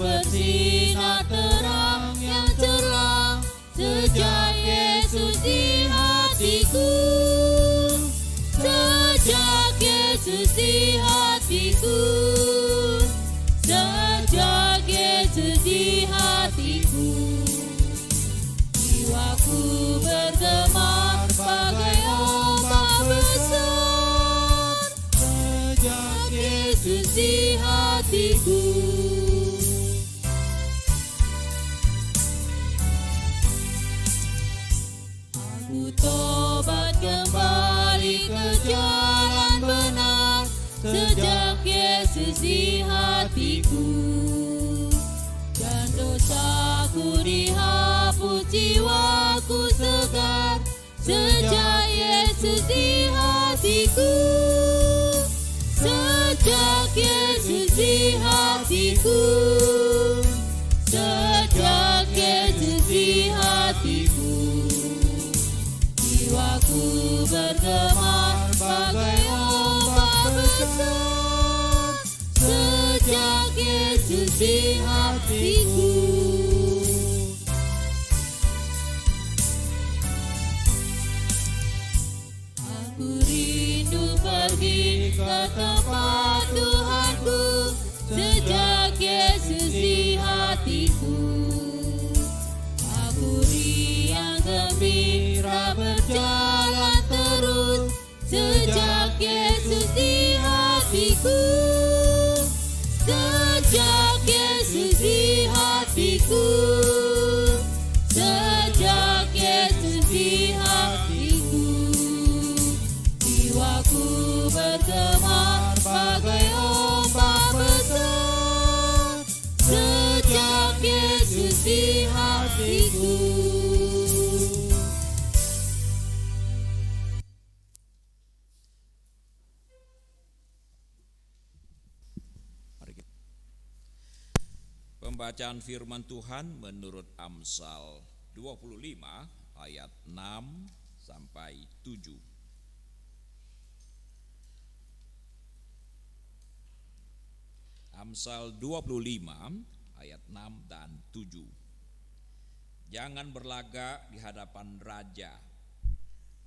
bersinar terang yang cerah sejak Yesus di hatiku. Sejak Yesus di hatiku. Sejak Yesus di hatiku. Jiwaku bergema bagai ombak besar. Sejak Yesus di hatiku. Aku tobat kembali ke jalan benar. Sejak Yesus di hatiku. Dan dosaku dihapus, jiwaku segar. Sejak Yesus di hatiku. Sejak Yesus di hatiku. Sejak Yesus di hatiku. Jiwaku bergema bagai ombak besar. Sejak Yesus di hatiku. Aku rindu pergi ke tempat Tuhanku. Sejak Yesus di hatiku. Aku riang gembira berjalan terus. Sejak Yesus di hatiku. Sejak Yesus di hatiku. Sejak Yesus di hatiku. Jiwaku bergema bagai ombak besar. Sejak Yesus di hatiku. Pembacaan firman Tuhan menurut Amsal 25 ayat 6 sampai 7. Amsal 25 ayat 6 dan 7. Jangan berlagak di hadapan raja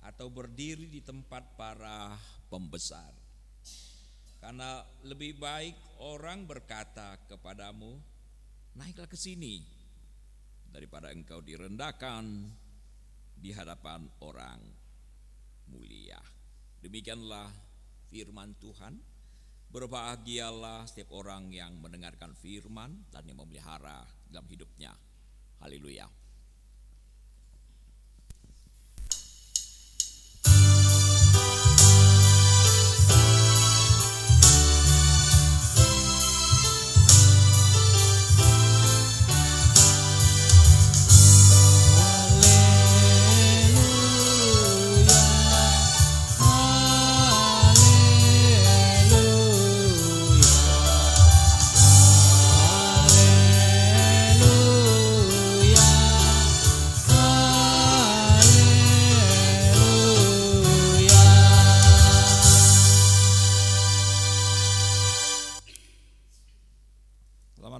atau berdiri di tempat para pembesar. Karena lebih baik orang berkata kepadamu, naiklah ke sini, daripada engkau direndahkan di hadapan orang mulia. Demikianlah firman Tuhan. Berbahagialah setiap orang yang mendengarkan firman dan yang memelihara dalam hidupnya. Haleluya.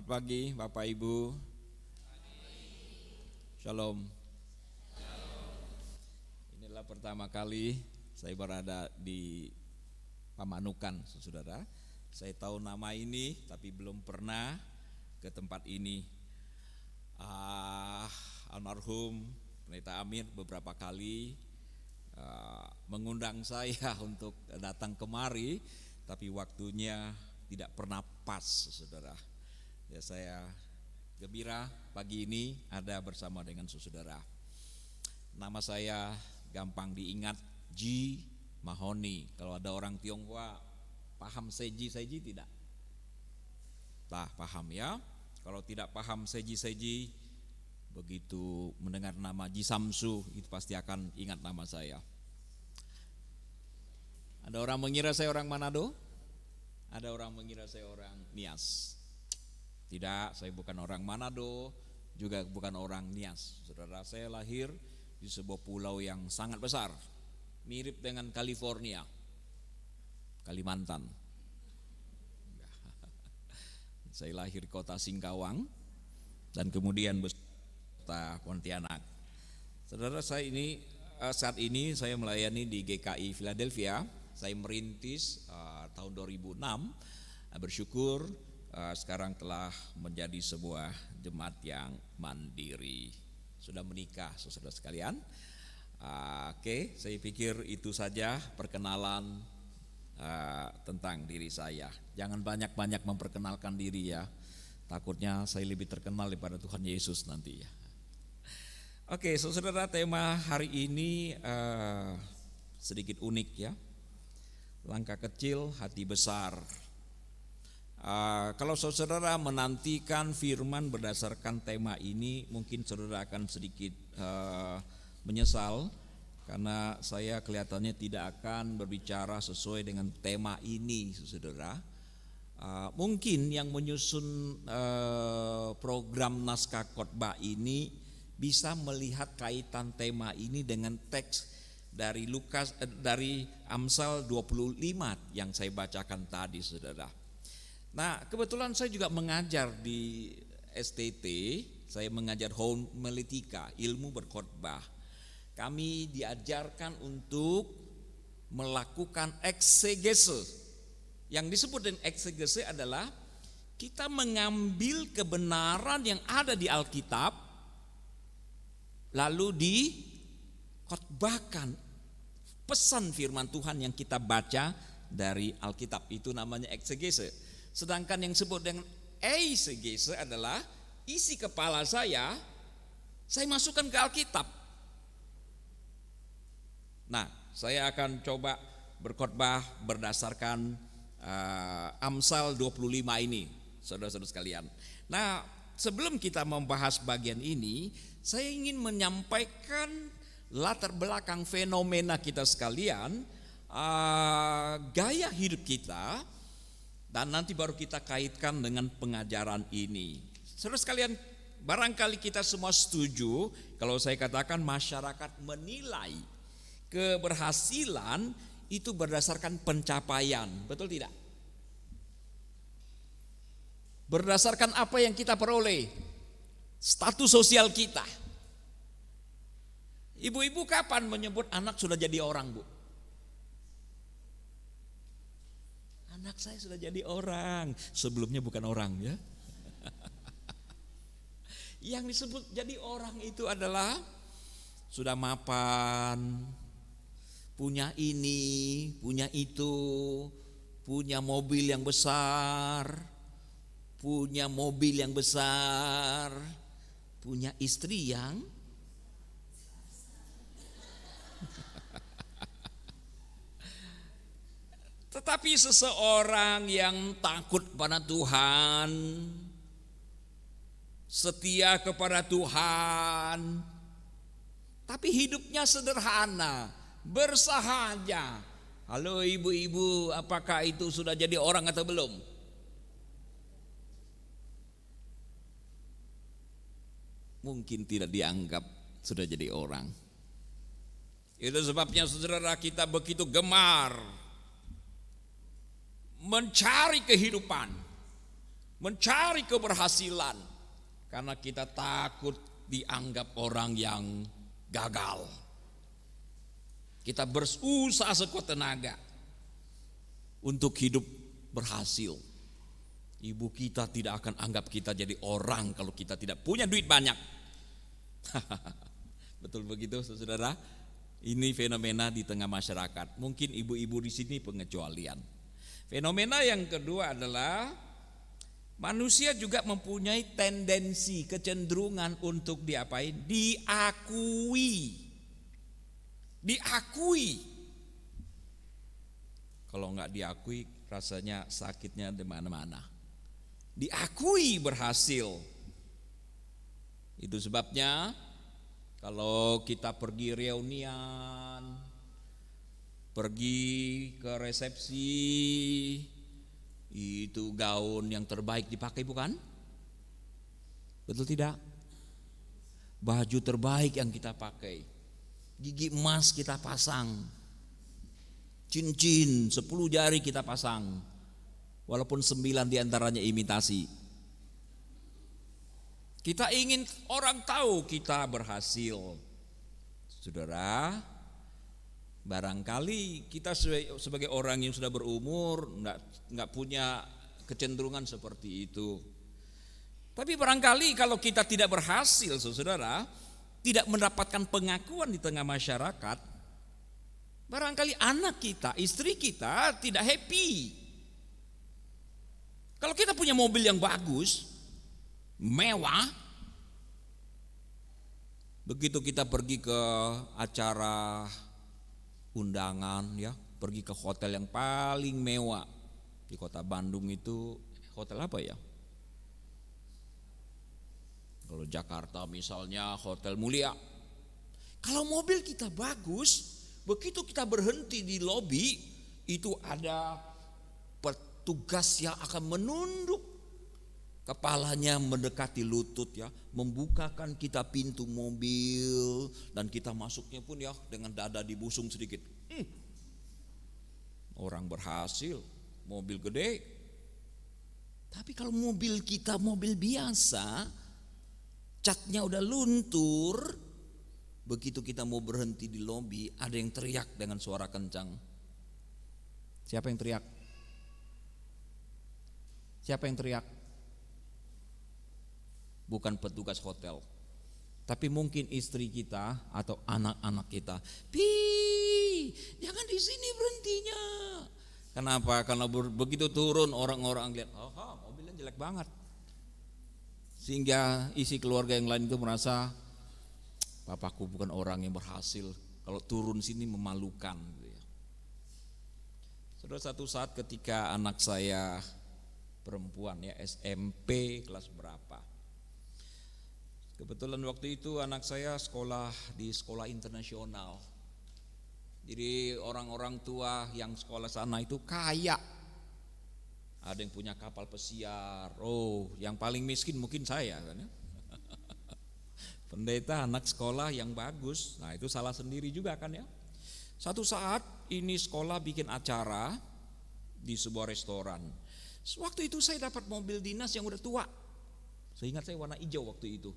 Pagi Bapak Ibu. Shalom. Inilah pertama kali saya berada di Pamanukan, saudara. Saya tahu nama ini tapi belum pernah ke tempat ini. Almarhum Pendeta Amir beberapa kali mengundang saya untuk datang kemari, tapi waktunya tidak pernah pas, saudara. Ya, saya gembira pagi ini ada bersama dengan saudara. Nama saya gampang diingat, Ji Mahoni. Kalau ada orang Tionghoa paham Seji tidak? Paham ya. Kalau tidak paham Seji, begitu mendengar nama Ji Samsu itu pasti akan ingat nama saya. Ada orang mengira saya orang Manado? Ada orang mengira saya orang Nias? Tidak, saya bukan orang Manado, juga bukan orang Nias. Saudara, saya lahir di sebuah pulau yang sangat besar, mirip dengan California, Kalimantan. Saya lahir di kota Singkawang dan kemudian besar kota Pontianak. Saudara, saya ini saat ini saya melayani di GKI Philadelphia. Saya merintis tahun 2006. Bersyukur sekarang telah menjadi sebuah jemaat yang mandiri. Sudah menikah, saudara sekalian. Oke, saya pikir itu saja perkenalan tentang diri saya. Jangan banyak-banyak memperkenalkan diri ya. Takutnya saya lebih terkenal daripada Tuhan Yesus nanti ya. Oke, saudara, tema hari ini sedikit unik ya. Langkah kecil, hati besar. Kalau saudara menantikan firman berdasarkan tema ini, mungkin saudara akan sedikit menyesal. Karena saya kelihatannya tidak akan berbicara sesuai dengan tema ini, saudara. Mungkin yang menyusun program naskah khotbah ini bisa melihat kaitan tema ini dengan teks dari dari Amsal 25 yang saya bacakan tadi, saudara. Nah, kebetulan saya juga mengajar di STT, saya mengajar homiletika, ilmu berkhotbah. Kami diajarkan untuk melakukan eksegese. Yang disebut dengan eksegese adalah kita mengambil kebenaran yang ada di Alkitab lalu dikhotbahkan pesan firman Tuhan yang kita baca dari Alkitab. Itu namanya eksegese. Sedangkan yang disebut dengan eisegese adalah isi kepala saya masukkan ke Alkitab. Nah, saya akan coba berkhotbah berdasarkan Amsal 25 ini, saudara-saudara sekalian. Nah, sebelum kita membahas bagian ini, saya ingin menyampaikan latar belakang fenomena kita sekalian, gaya hidup kita, dan nanti baru kita kaitkan dengan pengajaran ini. Saudara sekalian, barangkali kita semua setuju kalau saya katakan masyarakat menilai keberhasilan itu berdasarkan pencapaian, betul tidak? Berdasarkan apa yang kita peroleh, status sosial kita. Ibu-ibu kapan menyebut anak sudah jadi orang, Bu? Anak saya sudah jadi orang, sebelumnya bukan orang ya. Yang disebut jadi orang itu adalah sudah mapan, punya ini, punya itu, punya mobil yang besar, punya mobil yang besar, punya istri yang tetapi seseorang yang takut pada Tuhan, setia kepada Tuhan, tapi hidupnya sederhana, bersahaja. Halo ibu-ibu, apakah itu sudah jadi orang atau belum? Mungkin tidak dianggap sudah jadi orang. Itu sebabnya saudara, kita begitu gemar mencari kehidupan, mencari keberhasilan, karena kita takut dianggap orang yang gagal. Kita berusaha sekuat tenaga untuk hidup berhasil. Ibu kita tidak akan anggap kita jadi orang kalau kita tidak punya duit banyak. Betul begitu, saudara? Ini fenomena di tengah masyarakat. Mungkin ibu-ibu di sini pengecualian. Fenomena yang kedua adalah manusia juga mempunyai tendensi, kecenderungan untuk diapain? Diakui. Kalau nggak diakui, rasanya sakitnya di mana-mana. Diakui berhasil. Itu sebabnya kalau kita pergi reunian, pergi ke resepsi, itu gaun yang terbaik dipakai, bukan? Betul tidak? Baju terbaik yang kita pakai, gigi emas kita pasang, cincin 10 jari kita pasang, walaupun 9 diantaranya imitasi. Kita ingin orang tahu kita berhasil. Saudara, barangkali kita sebagai orang yang sudah berumur nggak punya kecenderungan seperti itu. Tapi barangkali kalau kita tidak berhasil, saudara, tidak mendapatkan pengakuan di tengah masyarakat, barangkali anak kita, istri kita tidak happy. Kalau kita punya mobil yang bagus, mewah, begitu kita pergi ke acara undangan, ya, pergi ke hotel yang paling mewah di kota Bandung itu, hotel apa ya? Kalau Jakarta misalnya Hotel Mulia. Kalau mobil kita bagus, begitu kita berhenti di lobi, itu ada petugas yang akan menunduk kepalanya mendekati lutut, ya, membukakan kita pintu mobil, dan kita masuknya pun ya dengan dada dibusung sedikit. Orang berhasil, mobil gede. Tapi kalau mobil kita mobil biasa, catnya udah luntur, begitu kita mau berhenti di lobi, ada yang teriak dengan suara kencang. Siapa yang teriak? Siapa yang teriak? Bukan petugas hotel, tapi mungkin istri kita atau anak-anak kita. Jangan di sini berhentinya. Kenapa? Karena begitu turun orang-orang lihat, mobilnya jelek banget. Sehingga isi keluarga yang lain itu merasa, papaku bukan orang yang berhasil, kalau turun sini memalukan. Saudara, satu saat ketika anak saya perempuan, ya, SMP kelas berapa, kebetulan waktu itu anak saya sekolah di sekolah internasional. Jadi orang-orang tua yang sekolah sana itu kaya. Ada yang punya kapal pesiar. Yang paling miskin mungkin saya kan, ya. Pendeta anak sekolah yang bagus. Nah, itu salah sendiri juga kan, ya. Satu saat ini sekolah bikin acara di sebuah restoran. Waktu itu saya dapat mobil dinas yang udah tua. Saya ingat saya warna hijau waktu itu.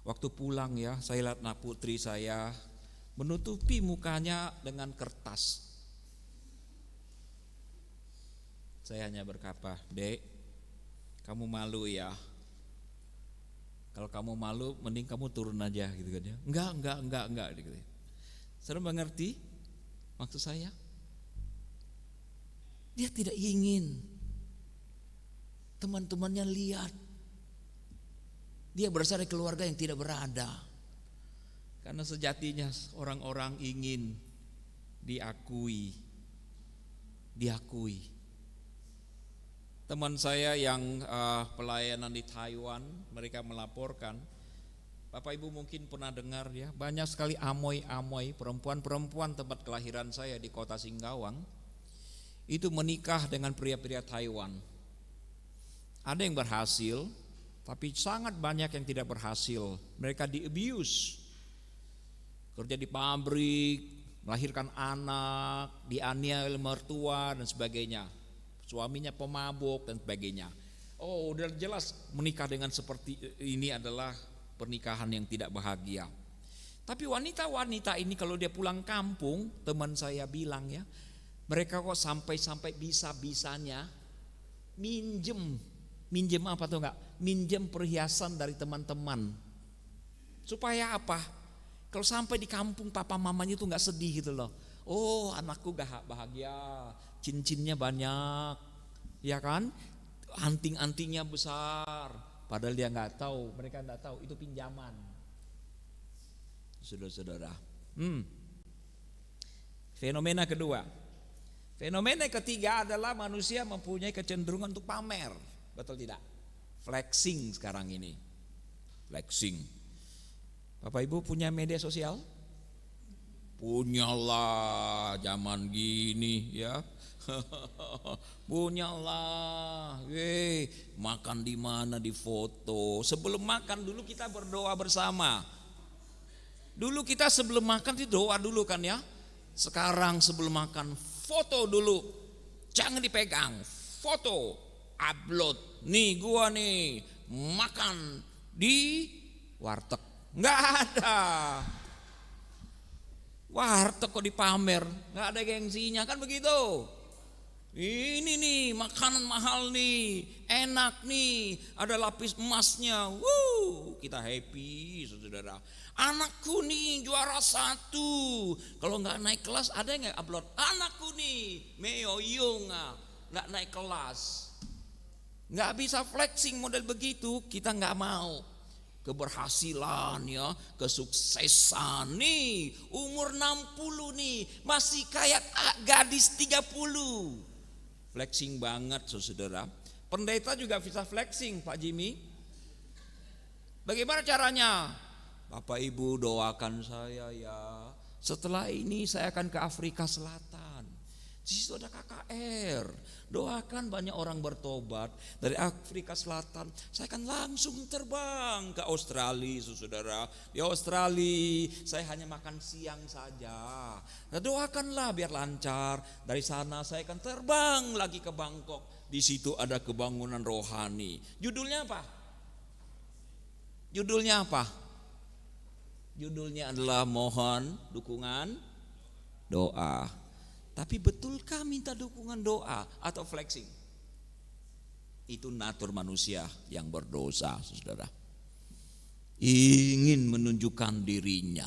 Waktu pulang, ya, saya lihat anak putri saya menutupi mukanya dengan kertas. Saya hanya berkata, Dek, kamu malu ya? Kalau kamu malu, mending kamu turun aja, gitu kan, ya. Enggak, gitu. Saudara mengerti maksud saya? Dia tidak ingin teman-temannya lihat dia berasal dari keluarga yang tidak berada. Karena sejatinya orang-orang ingin diakui. Teman saya yang pelayanan di Taiwan, mereka melaporkan, Bapak Ibu mungkin pernah dengar, ya, banyak sekali amoy-amoy perempuan-perempuan tempat kelahiran saya di kota Singkawang itu menikah dengan pria-pria Taiwan. Ada yang berhasil, tapi sangat banyak yang tidak berhasil. Mereka di-abuse, kerja di pabrik, melahirkan anak, dianiaya oleh mertua dan sebagainya. Suaminya pemabuk dan sebagainya. Udah jelas menikah dengan seperti ini adalah pernikahan yang tidak bahagia. Tapi wanita-wanita ini kalau dia pulang kampung, teman saya bilang, ya, mereka kok sampai bisa-bisanya minjem apa tuh enggak? Minjem perhiasan dari teman-teman. Supaya apa? Kalau sampai di kampung papa mamanya itu enggak sedih gitu loh. Anakku gak bahagia, cincinnya banyak, ya kan? Anting-antingnya besar, padahal dia nggak tahu, mereka nggak tahu itu pinjaman. Saudara-saudara, fenomena kedua, fenomena ketiga adalah manusia mempunyai kecenderungan untuk pamer, betul tidak? Flexing sekarang ini, flexing. Bapak Ibu punya media sosial? Punyalah zaman gini, ya. Punyalah, makan di mana di foto. Sebelum makan dulu kita berdoa bersama. Dulu kita sebelum makan itu doa dulu kan, ya. Sekarang sebelum makan foto dulu, jangan dipegang, foto, upload. Nih gua nih makan di warteg. Nggak ada. Warteg kok dipamer, nggak ada gengsinya, kan begitu. Ini nih makanan mahal nih, enak nih, ada lapis emasnya. Kita happy saudara. Anakku nih juara 1. Kalau nggak naik kelas ada yang nggak upload? Anakku nih meoyong nggak naik kelas. Nggak bisa flexing model begitu, kita nggak mau. Keberhasilan ya, kesuksesan nih, umur 60 nih, masih kayak gadis 30. Flexing banget saudara. Pendeta juga bisa flexing Pak Jimmy. Bagaimana caranya? Bapak Ibu doakan saya ya. Setelah ini saya akan ke Afrika Selatan. Di situ ada KKR. Doakan banyak orang bertobat dari Afrika Selatan. Saya akan langsung terbang ke Australia, saudara. Di Australia saya hanya makan siang saja. Nah, doakanlah biar lancar. Dari sana saya akan terbang lagi ke Bangkok. Di situ ada kebangunan rohani. Judulnya apa? Judulnya apa? Judulnya adalah mohon dukungan doa. Tapi betulkah minta dukungan doa atau flexing? Itu natur manusia yang berdosa, saudara. Ingin menunjukkan dirinya,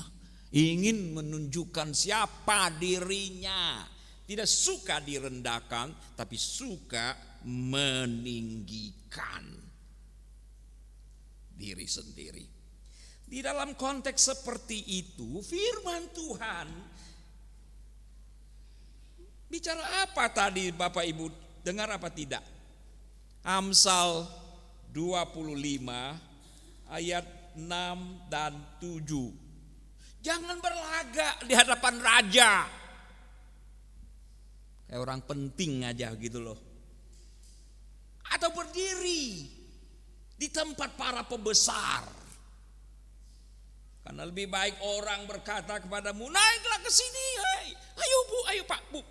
ingin menunjukkan siapa dirinya. Tidak suka direndahkan, tapi suka meninggikan diri sendiri. Di dalam konteks seperti itu, firman Tuhan bicara apa tadi Bapak Ibu? Dengar apa tidak? Amsal 25 ayat 6 dan 7. Jangan berlagak di hadapan raja. Kayak orang penting aja gitu loh. Atau berdiri di tempat para pembesar. Karena lebih baik orang berkata kepadamu, naiklah ke sini, hey. Ayo bu, ayo pak, bu.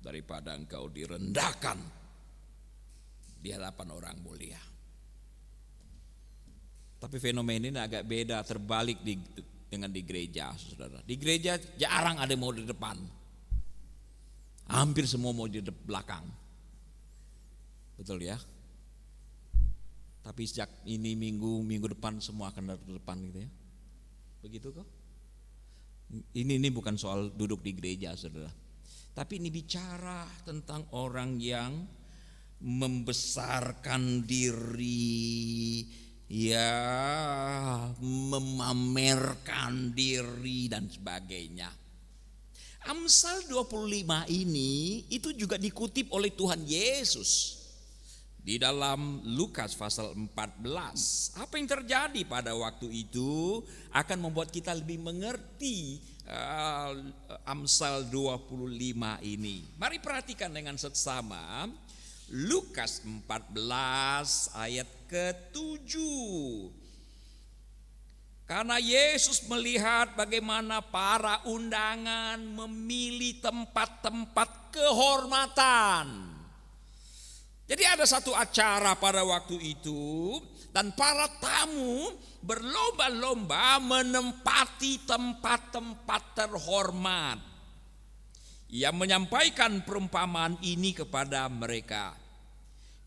Daripada engkau direndahkan di hadapan orang mulia. Tapi fenomena ini agak beda, terbalik dengan di gereja, saudara. Di gereja jarang ada yang mau di depan. Hampir semua mau di belakang. Betul ya? Tapi sejak ini minggu depan semua akan datang ke depan gitu ya. Begitu kok. Ini bukan soal duduk di gereja, saudara. Tapi ini bicara tentang orang yang membesarkan diri, ya, memamerkan diri dan sebagainya. Amsal 25 ini itu juga dikutip oleh Tuhan Yesus. Di dalam Lukas pasal 14, apa yang terjadi pada waktu itu akan membuat kita lebih mengerti Amsal 25 ini. Mari perhatikan dengan seksama Lukas 14 ayat ke-7. Karena Yesus melihat bagaimana para undangan memilih tempat-tempat kehormatan. Jadi ada satu acara pada waktu itu dan para tamu berlomba-lomba menempati tempat-tempat terhormat. Ia menyampaikan perumpamaan ini kepada mereka.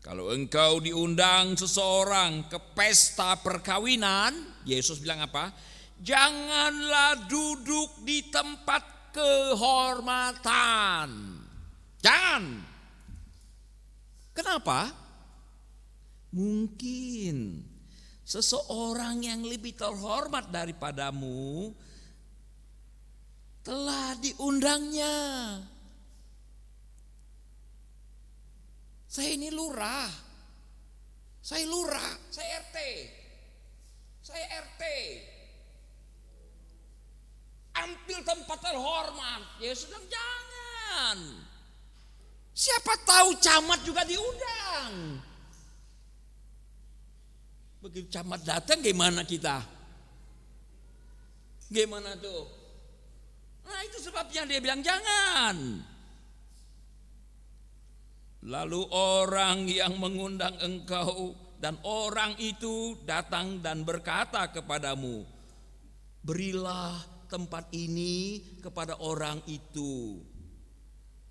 Kalau engkau diundang seseorang ke pesta perkawinan, Yesus bilang apa? Janganlah duduk di tempat kehormatan. Jangan. Kenapa? Mungkin seseorang yang lebih terhormat daripadamu telah diundangnya. Saya ini lurah, saya RT, ambil tempat terhormat. Yesus bilang jangan. Siapa tahu camat juga diundang. Begitu camat datang gimana kita? Gimana tuh? Nah itu sebabnya dia bilang jangan. Lalu orang yang mengundang engkau dan orang itu datang dan berkata kepadamu, berilah tempat ini kepada orang itu.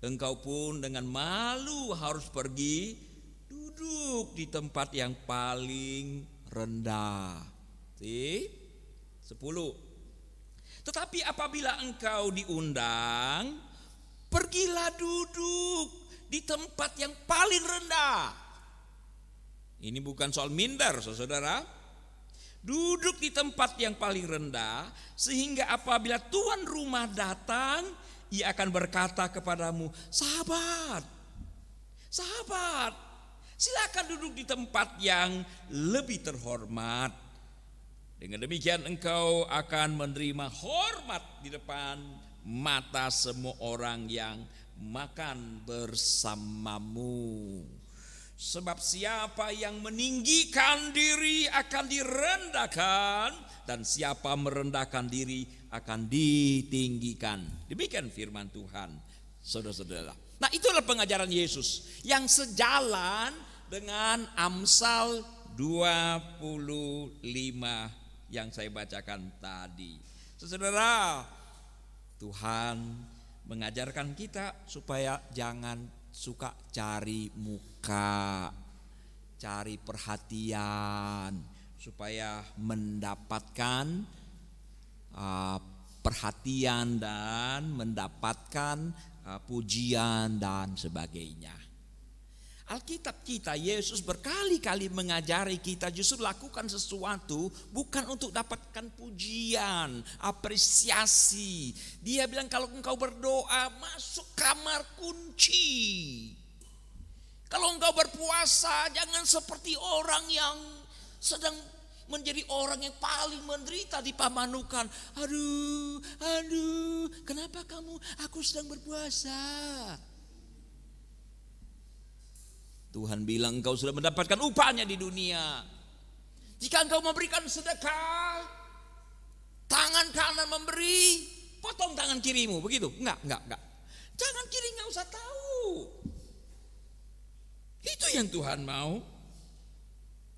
Engkau pun dengan malu harus pergi duduk di tempat yang paling rendah. 10. Tetapi apabila engkau diundang, pergilah duduk di tempat yang paling rendah. Ini bukan soal minder, saudara. Duduk di tempat yang paling rendah, sehingga apabila tuan rumah datang, ia akan berkata kepadamu, sahabat, silakan duduk di tempat yang lebih terhormat. Dengan demikian engkau akan menerima hormat di depan mata semua orang yang makan bersamamu. Sebab siapa yang meninggikan diri akan direndahkan, dan siapa merendahkan diri akan ditinggikan. Demikian firman Tuhan, saudara-saudara. Nah, itulah pengajaran Yesus yang sejalan dengan Amsal 25 yang saya bacakan tadi. Saudara, Tuhan mengajarkan kita supaya jangan suka cari muka, cari perhatian, supaya mendapatkan perhatian dan mendapatkan pujian dan sebagainya. Alkitab kita, Yesus berkali-kali mengajari kita justru lakukan sesuatu bukan untuk dapatkan pujian, apresiasi. Dia bilang kalau engkau berdoa masuk kamar kunci. Kalau engkau berpuasa jangan seperti orang yang sedang menjadi orang yang paling menderita di Pamanukan. Aduh, kenapa kamu? Aku sedang berpuasa. Tuhan bilang engkau sudah mendapatkan upahnya di dunia. Jika engkau memberikan sedekah, tangan kanan memberi, potong tangan kirimu, begitu? Enggak. Tangan kiri enggak usah tahu. Itu yang Tuhan mau.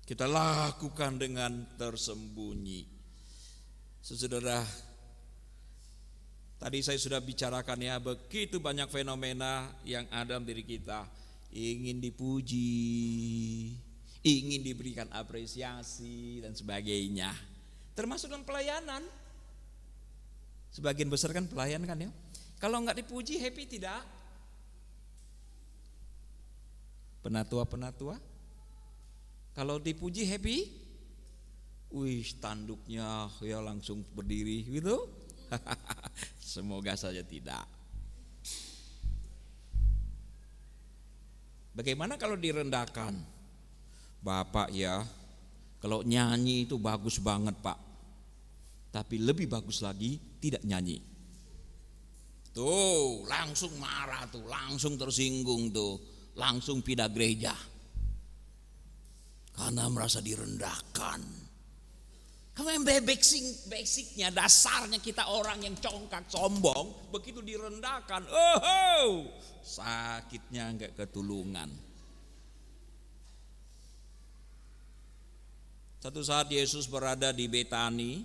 Kita lakukan dengan tersembunyi. Saudara, tadi saya sudah bicarakan ya, begitu banyak fenomena yang ada dalam diri kita. Ingin dipuji, ingin diberikan apresiasi dan sebagainya. Termasuk dalam pelayanan. Sebagian besar kan pelayan kan ya. Kalau enggak dipuji happy tidak? Penatua. Kalau dipuji happy? Wih, tanduknya ya langsung berdiri gitu. Semoga saja tidak. Bagaimana kalau direndahkan? Bapak ya, kalau nyanyi itu bagus banget Pak. Tapi lebih bagus lagi tidak nyanyi. Tuh, langsung marah tuh, langsung tersinggung tuh, langsung pindah gereja. Karena merasa direndahkan. Kamu yang basicnya, dasarnya kita orang yang congkak, sombong, begitu direndahkan, sakitnya enggak ketulungan. Satu saat Yesus berada di Betani,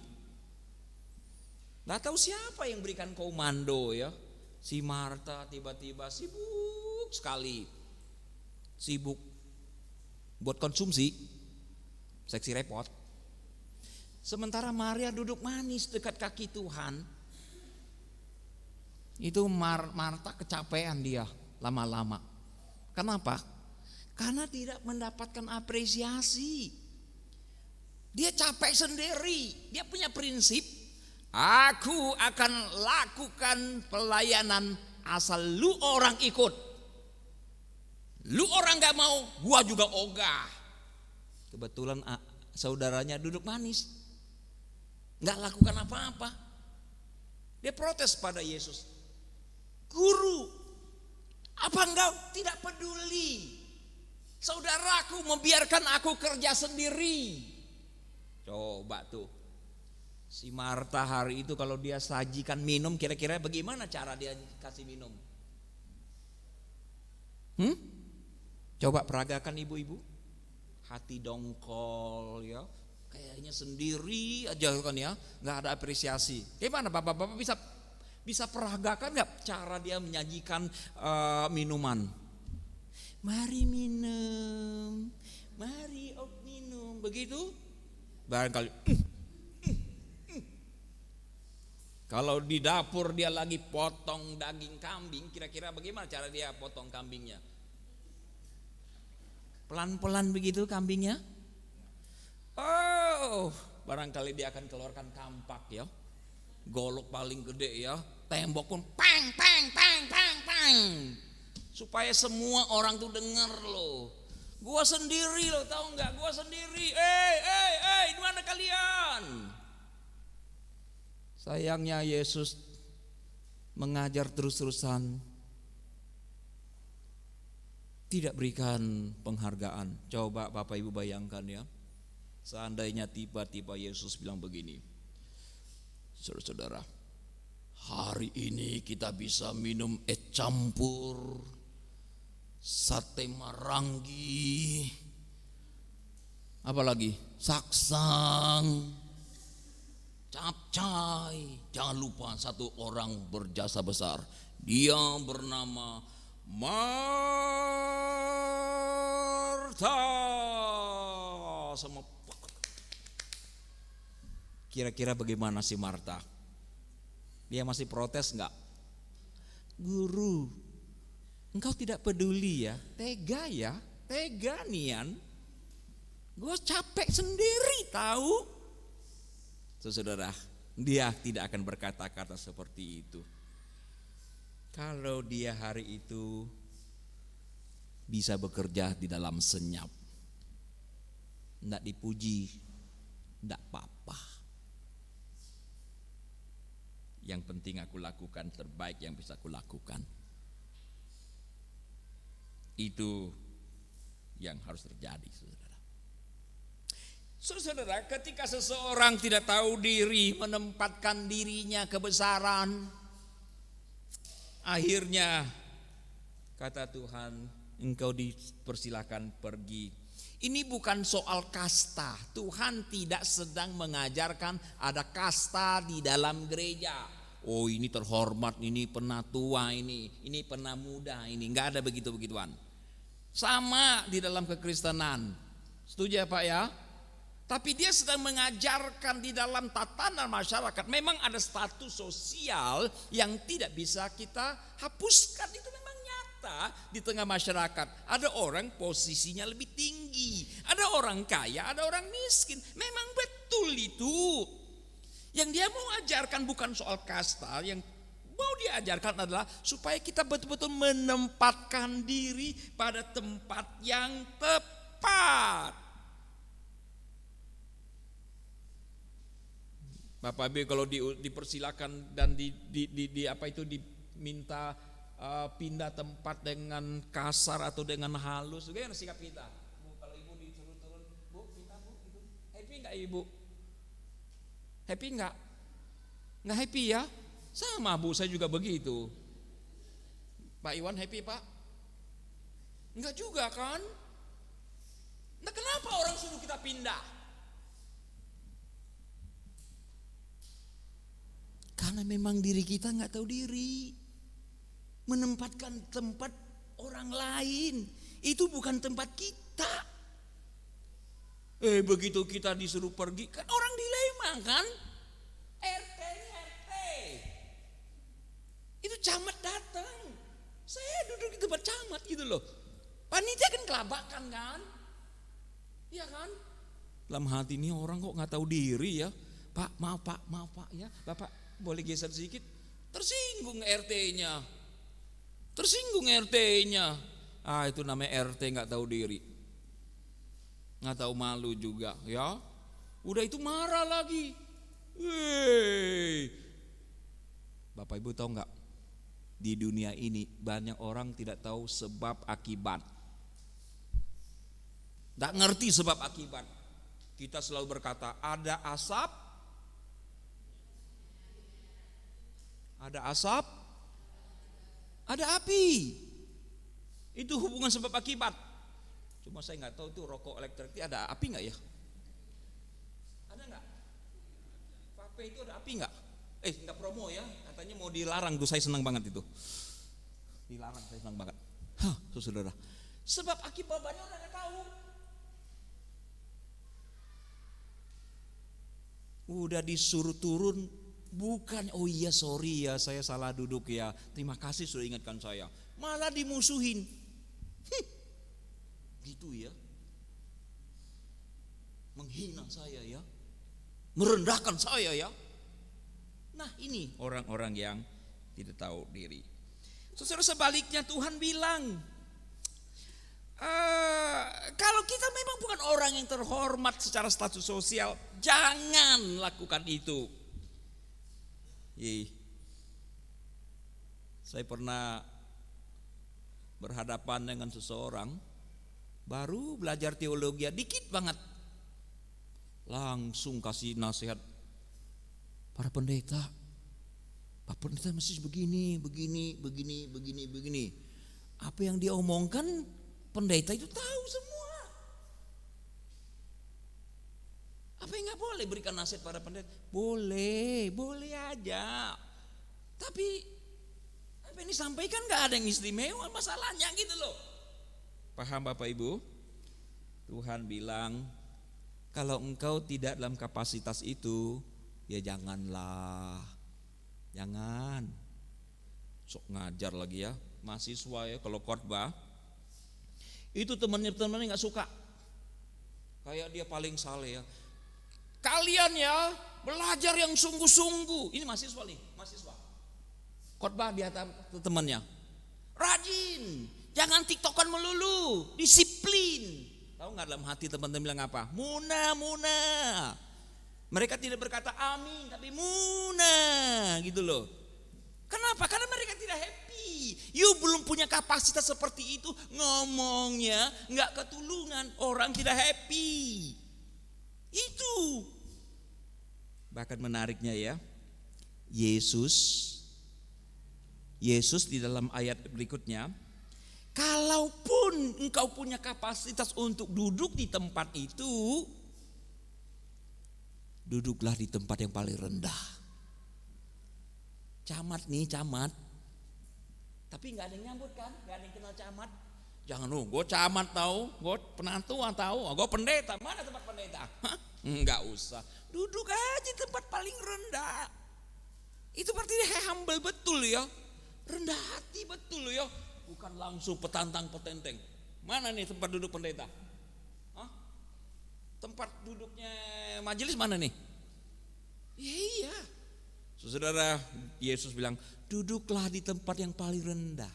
nggak tahu siapa yang berikan komando ya. Si Marta tiba-tiba sibuk sekali, sibuk buat konsumsi, seksi repot. Sementara Maria duduk manis dekat kaki Tuhan. Itu Marta kecapean dia lama-lama. Kenapa? Karena tidak mendapatkan apresiasi. Dia capek sendiri. Dia punya prinsip, aku akan lakukan pelayanan asal lu orang ikut. Lu orang gak mau, gua juga ogah. Kebetulan saudaranya duduk manis, gak lakukan apa-apa. Dia protes pada Yesus, Guru, apa engkau tidak peduli saudaraku membiarkan aku kerja sendiri? Coba tuh, si Marta hari itu kalau dia sajikan minum, kira-kira bagaimana cara dia kasih minum? Coba peragakan ibu-ibu, hati dongkol ya, kayaknya sendiri aja kan ya, nggak ada apresiasi. Gimana bapak-bapak bisa peragakan nggak cara dia menyajikan minuman? Mari minum, mari minum, begitu? Barangkali. Kalau di dapur dia lagi potong daging kambing, kira-kira bagaimana cara dia potong kambingnya? Pelan-pelan begitu kambingnya. Oh, barangkali dia akan keluarkan kampak ya. Golok paling gede ya. Tembok pun pang pang pang pang pang. Supaya semua orang tuh dengar loh. Gua sendiri loh, tahu nggak? Gua sendiri. Di mana kalian? Sayangnya Yesus mengajar terus-terusan, tidak berikan penghargaan. Coba Bapak Ibu bayangkan ya, seandainya tiba-tiba Yesus bilang begini, saudara-saudara, hari ini kita bisa minum es campur, sate marangi, apalagi saksang, capcay. Jangan lupa satu orang berjasa besar, dia bernama Marta. Sama kira-kira bagaimana si Marta? Dia masih protes enggak? Guru, engkau tidak peduli ya? Tega ya? Tega nian? Gue capek sendiri tahu. Saudara, dia tidak akan berkata-kata seperti itu. Kalau dia hari itu bisa bekerja di dalam senyap, tidak dipuji, tidak apa-apa. Yang penting aku lakukan terbaik yang bisa aku lakukan. Itu yang harus terjadi, saudara. Saudara, ketika seseorang tidak tahu diri, menempatkan dirinya kebesaran, akhirnya kata Tuhan, engkau dipersilakan pergi. Ini bukan soal kasta. Tuhan tidak sedang mengajarkan ada kasta di dalam gereja. Oh, ini terhormat, ini penatua, ini penamuda, ini enggak ada begitu-begituan. Sama di dalam kekristenan. Setuju ya Pak ya? Tapi dia sedang mengajarkan di dalam tatanan masyarakat. Memang ada status sosial yang tidak bisa kita hapuskan. Itu memang nyata di tengah masyarakat. Ada orang posisinya lebih tinggi. Ada orang kaya, ada orang miskin. Memang betul itu. Yang dia mau ajarkan bukan soal kasta. Yang mau diajarkan adalah supaya kita betul-betul menempatkan diri pada tempat yang tepat. Bapak Ibu kalau dipersilakan dan diminta pindah tempat dengan kasar atau dengan halus, bagaimana sikap kita? Bu, kalau ibu disuruh turun, bu pindah bu, ibu happy nggak ibu? Happy nggak? Nggak happy ya? Sama bu, saya juga begitu. Pak Iwan happy Pak? Enggak juga kan? Nah kenapa orang suruh kita pindah? Karena memang diri kita nggak tahu diri. Menempatkan tempat orang lain. Itu bukan tempat kita. Begitu kita disuruh pergi, kan orang dilema kan? RT. Itu camat datang. Saya duduk di tempat camat gitu loh. Panitia kan kelabakan kan? Iya kan? Dalam hati ini orang kok nggak tahu diri ya. Pak maaf pak ya. Bapak boleh geser sedikit, tersinggung RT-nya. Itu namanya RT nggak tahu diri, nggak tahu malu juga ya. Udah itu marah lagi. Bapak Ibu tahu nggak, di dunia ini banyak orang tidak tahu sebab akibat, nggak ngerti sebab akibat. Kita selalu berkata ada asap, ada api. Itu hubungan sebab akibat. Cuma saya nggak tahu itu rokok elektrik itu ada api nggak ya? Ada nggak? Vape itu ada api nggak? Nggak promo ya, katanya mau dilarang tuh, saya senang banget itu. Dilarang, saya senang banget. Saudara. Sebab akibatnya udah nggak tahu. Udah disuruh turun, bukan, oh iya sorry ya saya salah duduk ya, terima kasih sudah ingatkan saya, malah dimusuhin. Gitu ya, menghina saya ya, merendahkan saya ya. Nah ini orang-orang yang tidak tahu diri. Saudara, sebaliknya Tuhan bilang, kalau kita memang bukan orang yang terhormat secara status sosial, jangan lakukan itu. Saya pernah berhadapan dengan seseorang baru belajar teologi, dikit banget, langsung kasih nasihat, para pendeta, Pak Pendeta masih begini. Apa yang dia omongkan pendeta itu tahu semua. Apa yang nggak boleh berikan nasihat pada pendeta? Boleh aja. Tapi apa yang disampaikan nggak ada yang istimewa masalahnya gitu loh. Paham Bapak Ibu? Tuhan bilang kalau engkau tidak dalam kapasitas itu, ya janganlah. Jangan. Sok ngajar lagi ya, mahasiswa ya kalau khotbah. Itu temannya nggak suka, kayak dia paling saleh ya. Kalian ya belajar yang sungguh-sungguh. Ini mahasiswa nih, mahasiswa. Khotbah di atas temannya, rajin, jangan tiktokan melulu, disiplin. Tahu nggak dalam hati teman-teman bilang apa? Muna. Mereka tidak berkata amin, tapi muna gitu loh. Kenapa? Karena mereka tidak happy. You belum punya kapasitas seperti itu, ngomongnya nggak ketulungan, orang tidak happy. Itu. Bahkan menariknya ya, Yesus di dalam ayat berikutnya, kalaupun engkau punya kapasitas untuk duduk di tempat itu, duduklah di tempat yang paling rendah. Camat, tapi nggak ada yang nyambut kan, nggak ada yang kenal camat. Jangan gue camat tahu, gue penantuan tahu, gue pendeta. Mana tempat pendeta? Nggak usah, duduk aja di tempat paling rendah. Itu berarti dia humble betul ya, rendah hati betul ya, bukan langsung petantang petenteng. Mana nih tempat duduk pendeta? Tempat duduknya majelis mana nih? Iya. Saudara, Yesus bilang, duduklah di tempat yang paling rendah.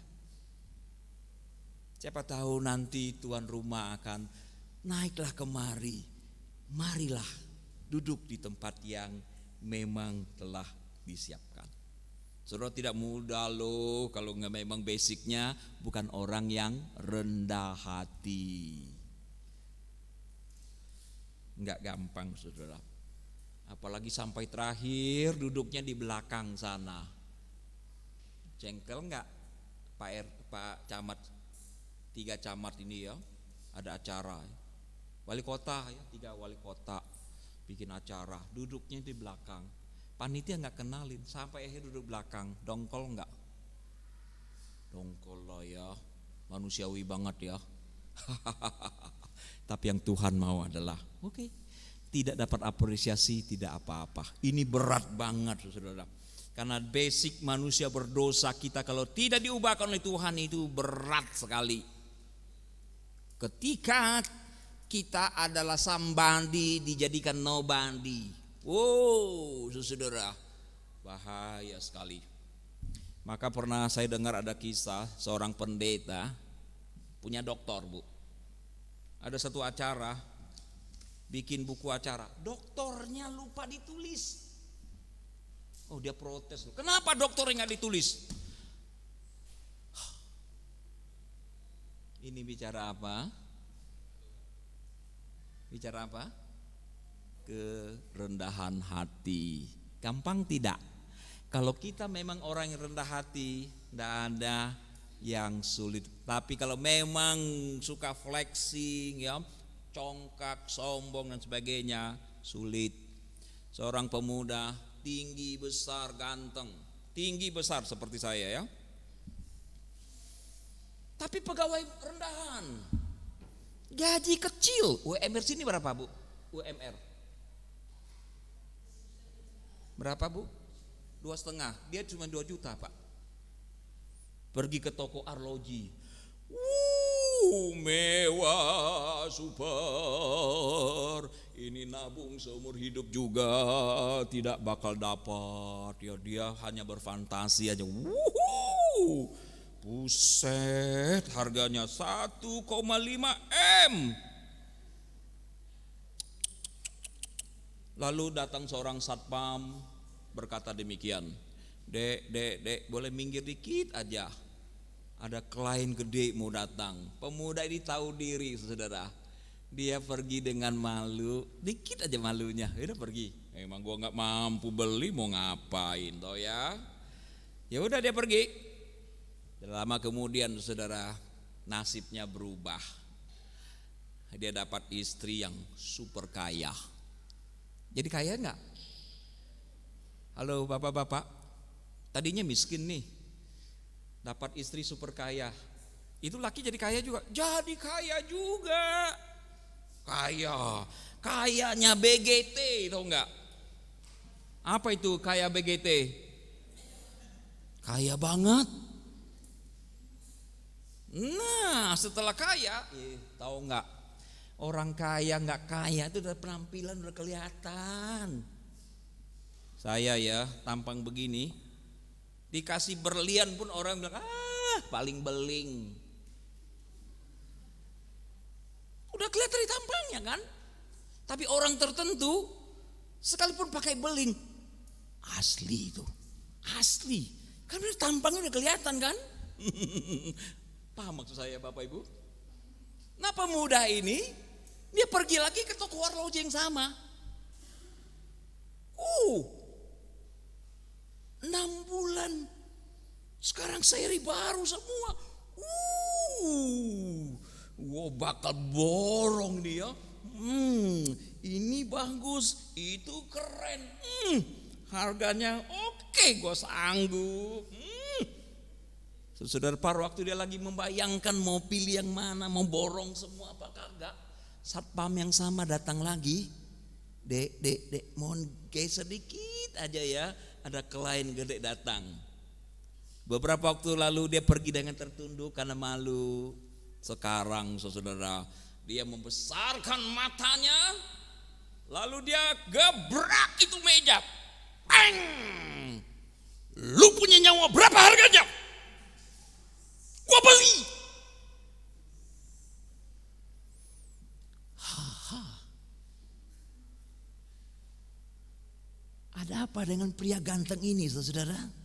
Siapa tahu nanti tuan rumah akan naiklah kemari. Marilah duduk di tempat yang memang telah disiapkan. Saudara, tidak mudah loh kalau nggak, memang basicnya bukan orang yang rendah hati. Nggak gampang saudara. Apalagi sampai terakhir duduknya di belakang sana. Jengkel enggak Pak Camat, 3 camat ini ya, ada acara. Wali kota ya, 3 wali kota bikin acara, duduknya di belakang. Panitia enggak kenalin, sampai akhir duduk belakang. Dongkol enggak? Dongkol lah ya, manusiawi banget ya. Tapi yang Tuhan mau adalah, tidak dapat apresiasi, tidak apa-apa. Ini berat banget saudara. Karena basic manusia berdosa kita kalau tidak diubahkan oleh Tuhan itu berat sekali. Ketika kita adalah somebody dijadikan nobody. Wow saudara, bahaya sekali. Maka pernah saya dengar ada kisah seorang pendeta punya doktor bu. Ada satu acara, bikin buku acara, doktornya lupa ditulis. Oh dia protes, kenapa doktornya nggak ditulis? Ini bicara apa? Bicara apa? Kerendahan hati. Gampang tidak? Kalau kita memang orang yang rendah hati, tidak ada yang sulit. Tapi kalau memang suka flexing ya, congkak, sombong dan sebagainya, sulit. Seorang pemuda tinggi, besar, ganteng, tinggi besar seperti saya ya. Tapi pegawai rendahan, gaji kecil. UMR sini berapa Bu? UMR berapa Bu? 2,5. Dia cuma 2 juta Pak. Pergi ke toko arloji, mewah, super. Ini nabung seumur hidup juga tidak bakal dapat. Ya dia hanya berfantasi aja. Buset, harganya 1,5 M. Lalu datang seorang satpam berkata demikian, Dek, boleh minggir dikit aja. Ada klien gede mau datang. Pemuda ini tahu diri saudara. Dia pergi dengan malu, dikit aja malunya, udah pergi. Emang gua nggak mampu beli, mau ngapain toh ya? Ya udah dia pergi. Lama kemudian saudara, nasibnya berubah. Dia dapat istri yang super kaya. Jadi kaya enggak? Halo bapak-bapak, tadinya miskin nih, dapat istri super kaya. Itu laki jadi kaya juga? Jadi kaya juga. Kayanya BGT, tahu enggak? Apa itu kaya BGT? Kaya banget. Nah setelah kaya, tahu nggak, orang kaya nggak kaya itu udah penampilan udah kelihatan. Saya ya tampang begini, dikasih berlian pun orang bilang paling beling. Udah kelihatan di tampangnya kan. Tapi orang tertentu sekalipun pakai beling, asli itu, asli. Kan tampangnya udah kelihatan kan. Paham maksud saya Bapak Ibu? Nah pemuda ini dia pergi lagi ke toko arloji yang sama. 6 bulan sekarang seri baru semua. Bakal borong dia. Ini bagus, itu keren. Harganya oke, gue sanggup. Saudara, par waktu dia lagi membayangkan mau pilih yang mana, mau borong semua apa kagak, satpam yang sama datang lagi. Dek, mohon geser sedikit aja ya, ada klien gede datang. Beberapa waktu lalu dia pergi dengan tertunduk karena malu. Sekarang saudara, dia membesarkan matanya, lalu dia gebrak itu meja. Bang! Lu punya nyawa berapa harganya? Gua beli. Ada apa dengan pria ganteng ini, saudara?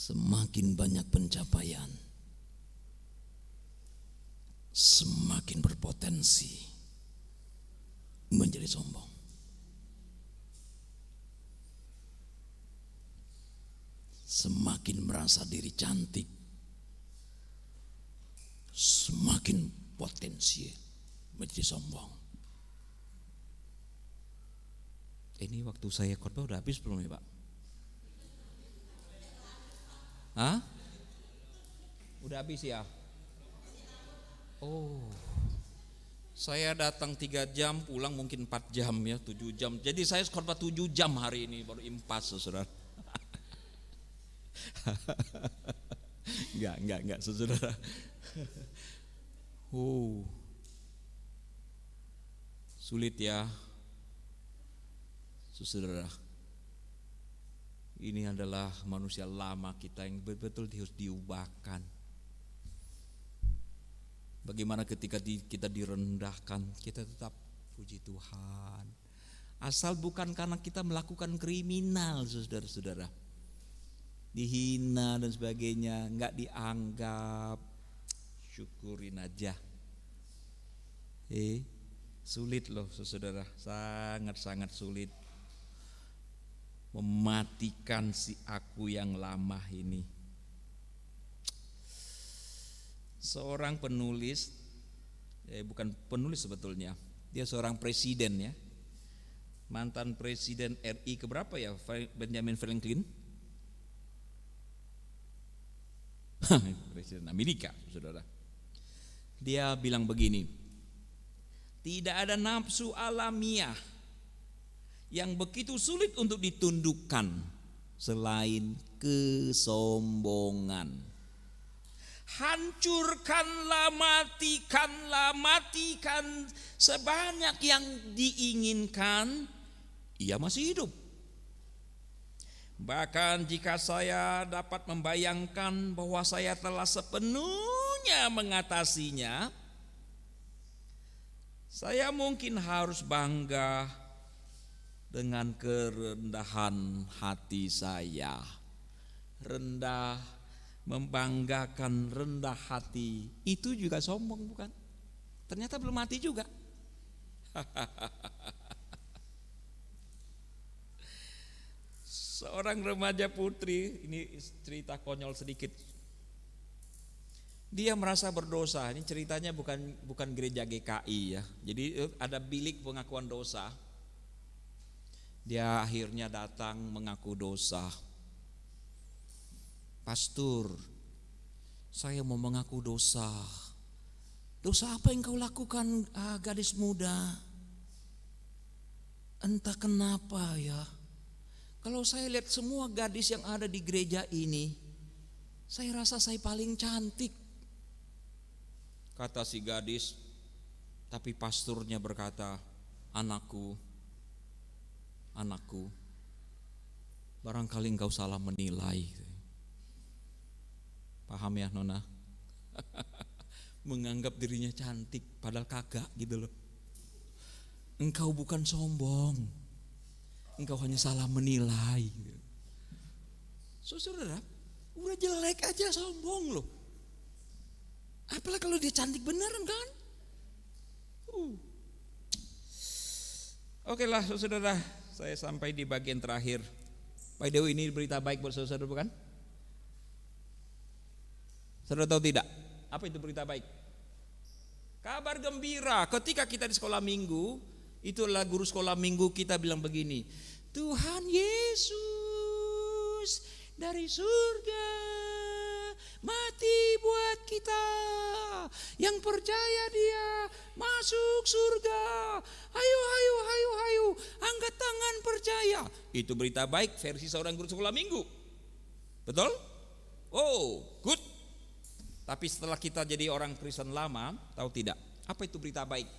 Semakin banyak pencapaian, semakin berpotensi menjadi sombong. Semakin merasa diri cantik, semakin potensi menjadi sombong. Ini waktu saya khotbah udah habis belum ya Pak? Hah? Udah habis ya? Saya datang 3 jam, pulang mungkin 4 jam ya, 7 jam. Jadi saya khotbah 7 jam hari ini, baru impas saudara. Enggak saudara. Sulit ya saudara. Ini adalah manusia lama kita yang betul-betul harus diubahkan. Bagaimana ketika kita direndahkan, kita tetap puji Tuhan. Asal bukan karena kita melakukan kriminal saudara-saudara, dihina dan sebagainya, enggak dianggap, syukurin aja. Sulit loh saudara, sangat-sangat sulit mematikan si aku yang lama ini. Seorang penulis, bukan penulis sebetulnya, dia seorang presiden ya, mantan presiden RI keberapa ya, Benjamin Franklin, presiden Amerika saudara. Dia bilang begini, tidak ada nafsu alamiah yang begitu sulit untuk ditundukkan selain kesombongan. Hancurkanlah, matikan sebanyak yang diinginkan, ia masih hidup. Bahkan jika saya dapat membayangkan bahwa saya telah sepenuhnya mengatasinya, saya mungkin harus bangga dengan kerendahan hati saya. Rendah, membanggakan rendah hati, itu juga sombong bukan? Ternyata belum mati juga. Seorang remaja putri, ini cerita konyol sedikit. Dia merasa berdosa. Ini ceritanya bukan gereja GKI ya. Jadi ada bilik pengakuan dosa. Dia akhirnya datang mengaku dosa. Pastor, saya mau mengaku dosa. Dosa apa yang kau lakukan, gadis muda? Entah kenapa ya. Kalau saya lihat semua gadis yang ada di gereja ini, saya rasa saya paling cantik. Kata si gadis, tapi pasturnya berkata, anakku, barangkali engkau salah menilai. Paham ya Nona? Menganggap dirinya cantik padahal kagak gitu loh. Engkau bukan sombong, engkau hanya salah menilai. Saudara, udah jelek aja sombong loh. Apalagi kalau dia cantik beneran kan? Oke lah saudara, saya sampai di bagian terakhir. By the way, ini berita baik buat saudara bukan? Saudara tahu tidak? Apa itu berita baik? Kabar gembira. Ketika kita di sekolah minggu, itulah guru sekolah minggu kita bilang begini, Tuhan Yesus dari surga mati buat kita, yang percaya dia masuk surga. Hayu, angkat tangan percaya. Itu berita baik versi seorang guru sekolah minggu. Betul? Oh, good. Tapi setelah kita jadi orang Kristen lama, tahu tidak? Apa itu berita baik?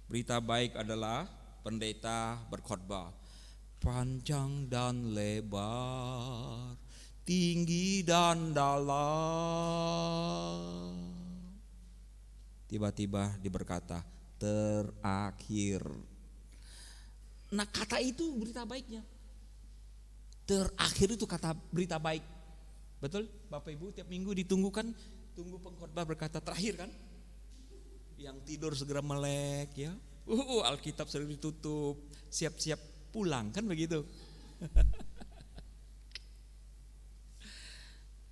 Berita baik adalah pendeta berkhotbah, panjang dan lebar, tinggi dan dalam. Tiba-tiba diberkata, terakhir. Nah, kata itu berita baiknya. Terakhir itu kata berita baik. Betul? Bapak Ibu tiap minggu ditunggukan, tunggu pengkhotbah berkata terakhir kan? Yang tidur segera melek ya. Alkitab sudah ditutup, siap-siap pulang kan begitu.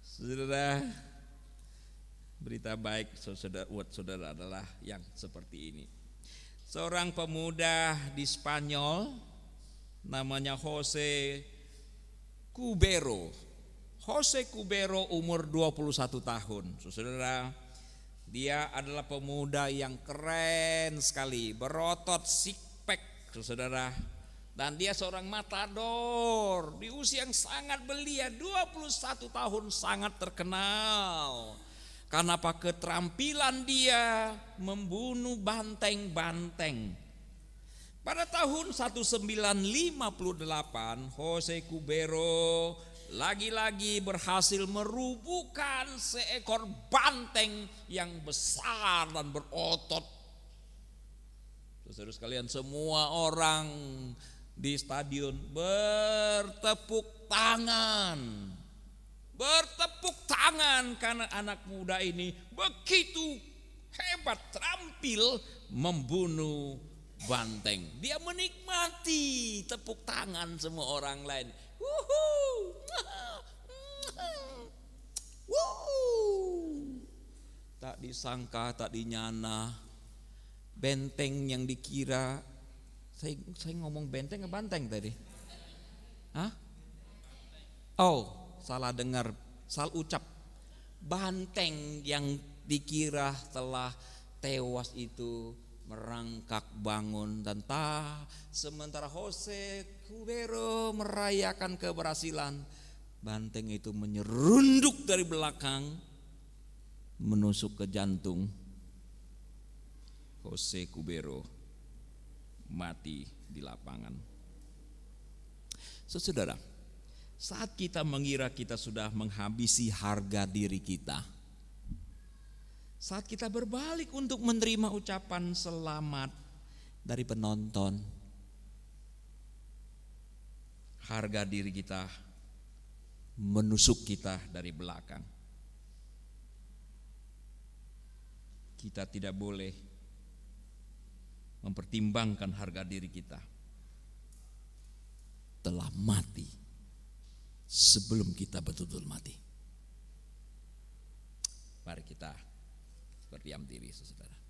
Saudara, berita baik saudara adalah yang seperti ini. Seorang pemuda di Spanyol namanya Jose Cubero. Jose Cubero umur 21 tahun. Saudara, dia adalah pemuda yang keren sekali, berotot six pack, saudara. Dan dia seorang matador di usia yang sangat belia, 21 tahun, sangat terkenal. Karena apa? Keterampilan dia membunuh banteng-banteng. Pada tahun 1958, Jose Cubero lagi-lagi berhasil merubuhkan seekor banteng yang besar dan berotot. Saudara sekalian, semua orang di stadion bertepuk tangan karena anak muda ini begitu hebat, terampil membunuh banteng. Dia menikmati tepuk tangan semua orang lain. Wuhu. Tak disangka, tak dinyana, benteng yang dikira, saya ngomong benteng ke banteng tadi? Hah? Oh, salah dengar, salah ucap. Banteng yang dikira telah tewas itu merangkak bangun dan sementara Jose Cubero merayakan keberhasilan, banteng itu menyerunduk dari belakang, menusuk ke jantung. Jose Cubero mati di lapangan. Saudara, saat kita mengira kita sudah menghabisi harga diri kita, saat kita berbalik untuk menerima ucapan selamat dari penonton, harga diri kita menusuk kita dari belakang. Kita tidak boleh mempertimbangkan harga diri kita telah mati sebelum kita betul-betul mati. Mari kita berdiam diri, saudara.